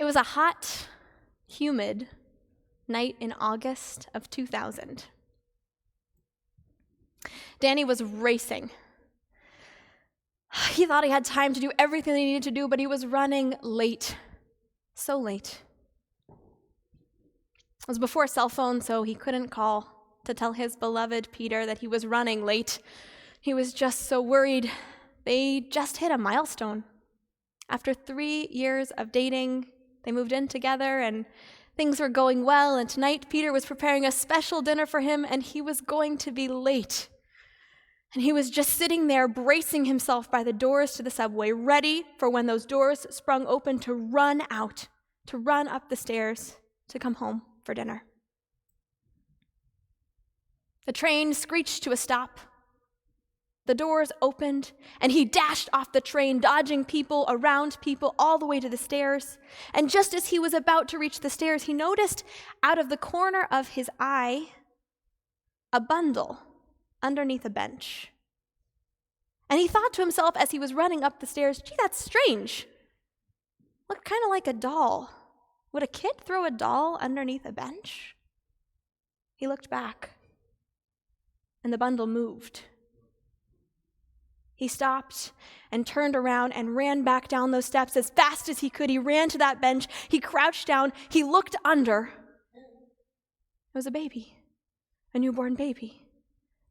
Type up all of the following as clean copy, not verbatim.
was a hot, humid night in August of 2000. Danny was racing. He thought he had time to do everything he needed to do, but he was running late. So late. It was before cell phone, so he couldn't call to tell his beloved Peter that he was running late. He was just so worried. They just hit a milestone. After 3 years of dating, they moved in together and things were going well, and tonight Peter was preparing a special dinner for him and he was going to be late. And he was just sitting there bracing himself by the doors to the subway, ready for when those doors sprung open to run out, to run up the stairs, to come home for dinner. The train screeched to a stop. The doors opened, and he dashed off the train, dodging people, around people, all the way to the stairs. And just as he was about to reach the stairs, he noticed out of the corner of his eye a bundle underneath a bench. And he thought to himself as he was running up the stairs, gee, that's strange. Looked kind of like a doll. Would a kid throw a doll underneath a bench? He looked back, and the bundle moved. He stopped and turned around and ran back down those steps as fast as he could. He ran to that bench. He crouched down. He looked under. It was a baby, a newborn baby.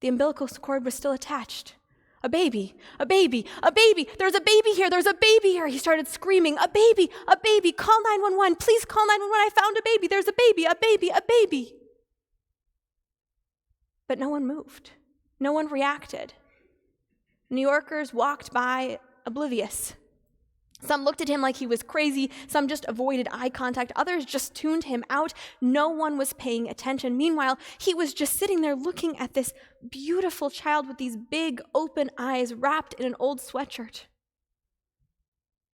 The umbilical cord was still attached. A baby, a baby, a baby. There's a baby here. There's a baby here. He started screaming, a baby, call 911. Please call 911. I found a baby. There's a baby, a baby, a baby. But no one moved. No one reacted. New Yorkers walked by oblivious. Some looked at him like he was crazy. Some just avoided eye contact. Others just tuned him out. No one was paying attention. Meanwhile, he was just sitting there looking at this beautiful child with these big open eyes wrapped in an old sweatshirt.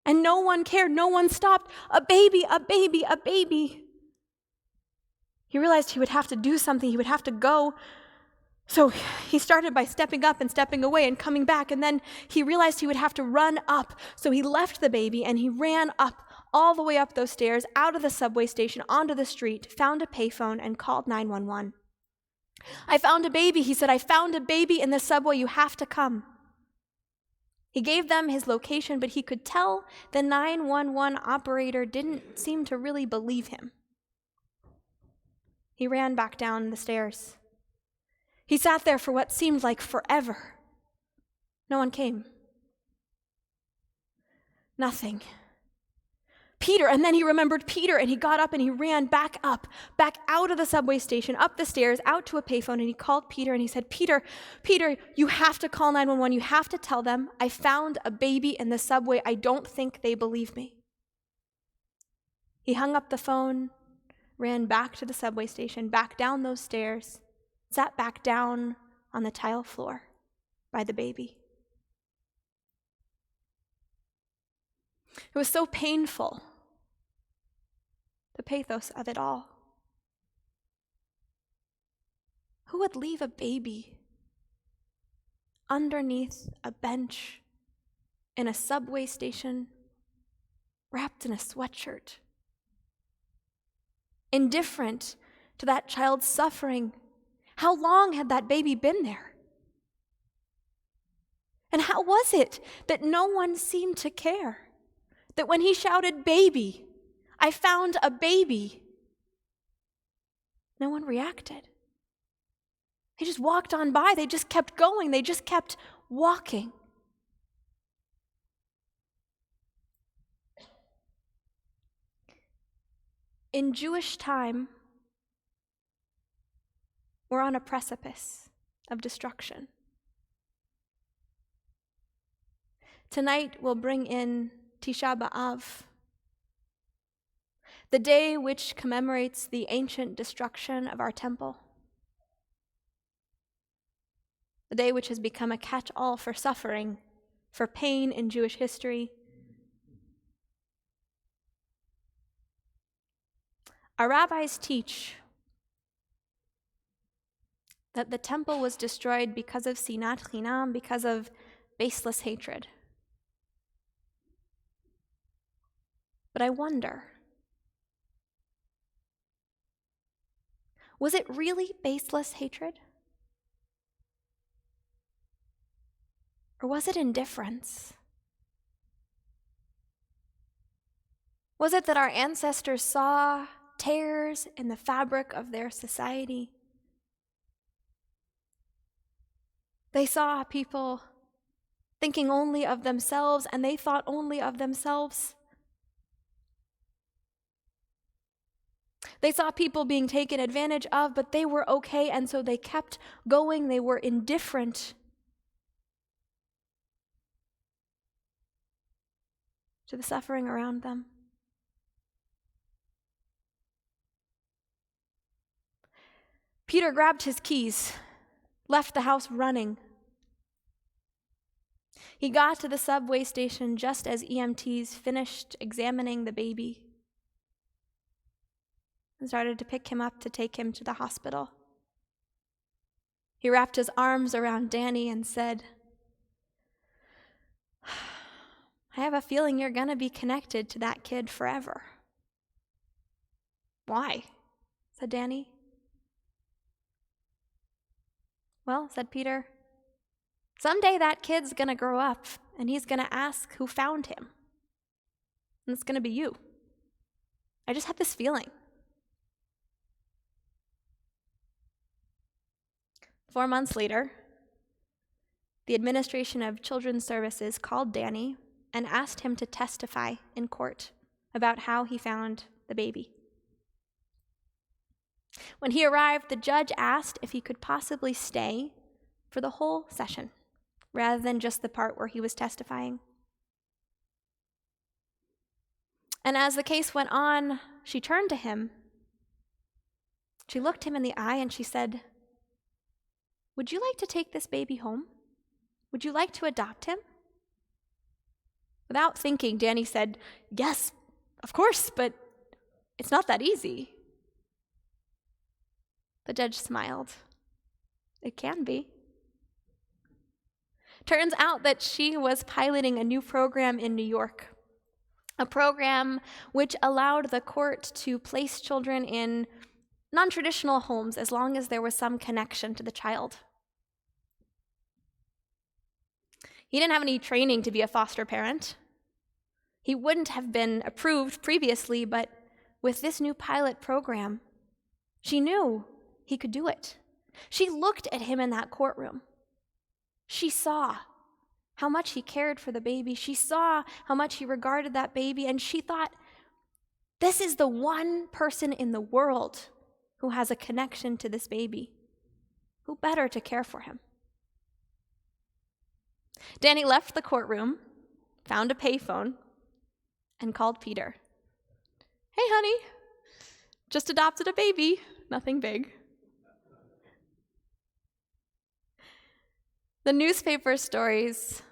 And no one cared. No one stopped. A baby, a baby, a baby. He realized he would have to do something. He would have to go. So he started by stepping up and stepping away and coming back, and then he realized he would have to run up. So he left the baby and he ran up all the way up those stairs, out of the subway station, onto the street, found a payphone, and called 911. I found a baby, he said. I found a baby in the subway. You have to come. He gave them his location, but he could tell the 911 operator didn't seem to really believe him. He ran back down the stairs. He sat there for what seemed like forever. No one came. Nothing. Peter, and then he remembered Peter, and he got up and he ran back up, back out of the subway station, up the stairs, out to a payphone, and he called Peter and he said, Peter, you have to call 911. You have to tell them I found a baby in the subway. I don't think they believe me. He hung up the phone, ran back to the subway station, back down those stairs, sat back down on the tile floor by the baby. It was so painful, the pathos of it all. Who would leave a baby underneath a bench in a subway station, wrapped in a sweatshirt, indifferent to that child's suffering? How long had that baby been there? And how was it that no one seemed to care? That when he shouted, baby, I found a baby, no one reacted. They just walked on by. They just kept going. They just kept walking. In Jewish time, we're on a precipice of destruction. Tonight we'll bring in Tisha B'Av, the day which commemorates the ancient destruction of our temple, the day which has become a catch-all for suffering, for pain in Jewish history. Our rabbis teach that the temple was destroyed because of sinat chinam, because of baseless hatred. But I wonder, Was it really baseless hatred? Or was it indifference? Was it that our ancestors saw tears in the fabric of their society? They saw people thinking only of themselves, and they thought only of themselves. They saw people being taken advantage of, but they were okay, and so they kept going. They were indifferent to the suffering around them. Peter grabbed his keys, left the house running. He got to the subway station just as EMTs finished examining the baby and started to pick him up to take him to the hospital. He wrapped his arms around Danny and said, "I have a feeling you're going to be connected to that kid forever." "Why?" said Danny. "Well," said Peter, "someday that kid's going to grow up and he's going to ask who found him. And it's going to be you. I just had this feeling." 4 months later, the Administration of Children's Services called Danny and asked him to testify in court about how he found the baby. When he arrived, the judge asked if he could possibly stay for the whole session, rather than just the part where he was testifying. And as the case went on, she turned to him. She looked him in the eye and she said, "Would you like to take this baby home? Would you like to adopt him?" Without thinking, Danny said, "Yes, of course, but it's not that easy." The judge smiled. "It can be." Turns out that she was piloting a new program in New York, a program which allowed the court to place children in non-traditional homes as long as there was some connection to the child. He didn't have any training to be a foster parent. He wouldn't have been approved previously, but with this new pilot program, she knew he could do it. She looked at him in that courtroom. She saw how much he cared for the baby. She saw how much he regarded that baby, and she thought, this is the one person in the world who has a connection to this baby. Who better to care for him? Danny left the courtroom, found a payphone, and called Peter. "Hey, honey, just adopted a baby, nothing big." The newspaper stories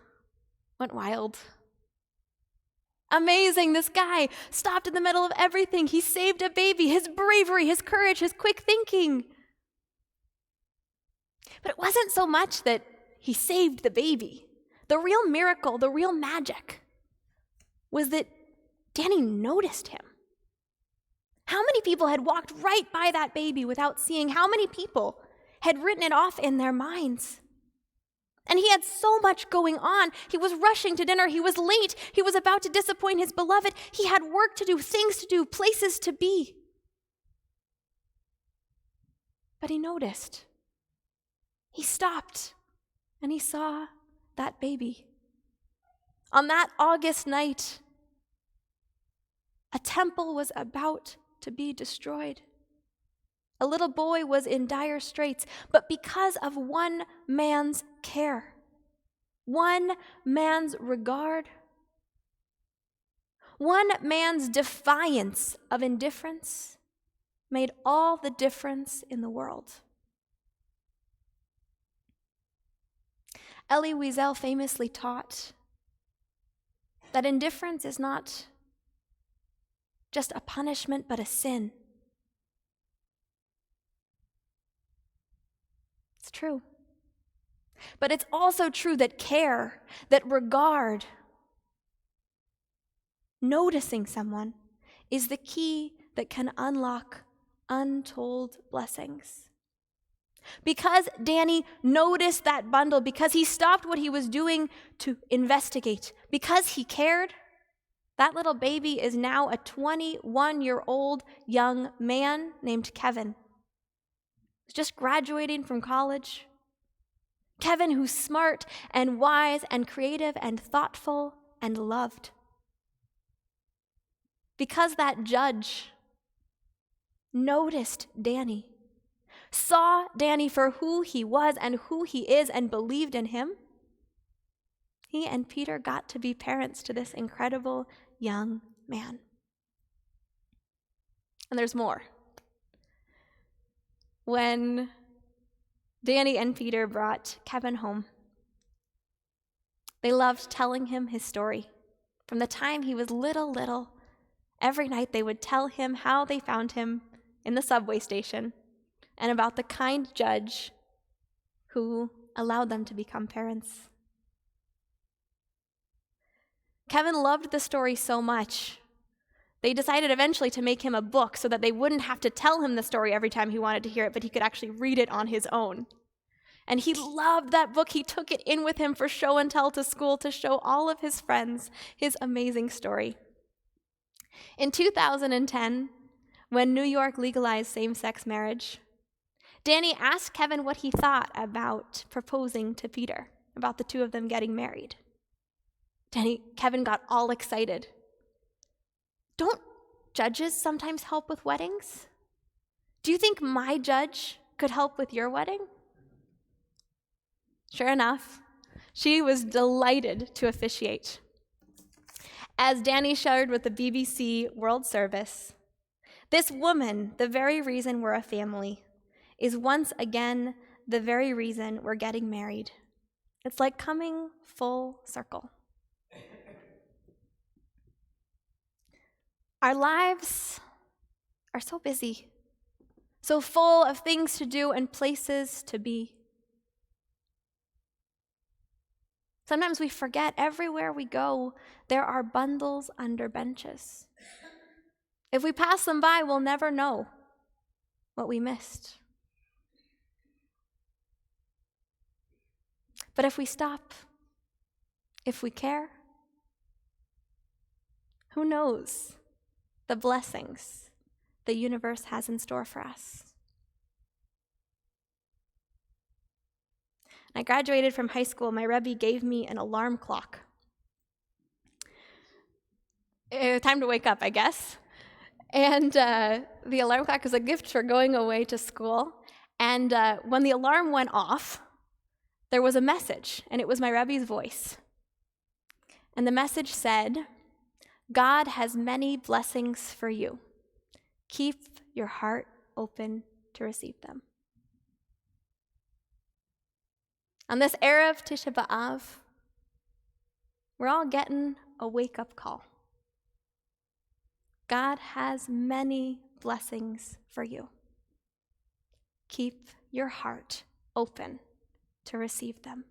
went wild. Amazing, this guy stopped in the middle of everything. He saved a baby, his bravery, his courage, his quick thinking. But it wasn't so much that he saved the baby. The real miracle, the real magic, was that Danny noticed him. How many people had walked right by that baby without seeing? How many people had written it off in their minds? And he had so much going on. He was rushing to dinner. He was late. He was about to disappoint his beloved. He had work to do, things to do, places to be. But he noticed. He stopped, and he saw that baby. On that August night, a temple was about to be destroyed. A little boy was in dire straits, but because of one man's care, one man's regard, one man's defiance of indifference made all the difference in the world. Elie Wiesel famously taught that indifference is not just a punishment, but a sin. It's true. But it's also true that care, that regard, noticing someone is the key that can unlock untold blessings. Because Danny noticed that bundle, because he stopped what he was doing to investigate, because he cared, that little baby is now a 21-year-old young man named Kevin. He's just graduating from college. Kevin, who's smart and wise and creative and thoughtful and loved. Because that judge noticed Danny, saw Danny for who he was and who he is and believed in him, he and Peter got to be parents to this incredible young man. And there's more. When Danny and Peter brought Kevin home, they loved telling him his story. From the time he was little, every night they would tell him how they found him in the subway station and about the kind judge who allowed them to become parents. Kevin loved the story so much, they decided eventually to make him a book so that they wouldn't have to tell him the story every time he wanted to hear it, but he could actually read it on his own. And he loved that book. He took it in with him for show and tell to school to show all of his friends his amazing story. In 2010, when New York legalized same-sex marriage, Danny asked Kevin what he thought about proposing to Peter, about the two of them getting married. Kevin got all excited. Don't judges sometimes help with weddings? Do you think my judge could help with your wedding? Sure enough, she was delighted to officiate. As Danny shared with the BBC World Service, this woman, the very reason we're a family, is once again the very reason we're getting married. It's like coming full circle. Our lives are so busy, so full of things to do and places to be. Sometimes we forget everywhere we go, there are bundles under benches. If we pass them by, we'll never know what we missed. But if we stop, if we care, who knows the blessings the universe has in store for us? When I graduated from high school, my Rebbe gave me an alarm clock. Time to wake up, I guess. And the alarm clock was a gift for going away to school. And when the alarm went off, there was a message, and it was my Rebbe's voice. And the message said, "God has many blessings for you. Keep your heart open to receive them." On this Erev Tisha B'Av, we're all getting a wake-up call. God has many blessings for you. Keep your heart open to receive them.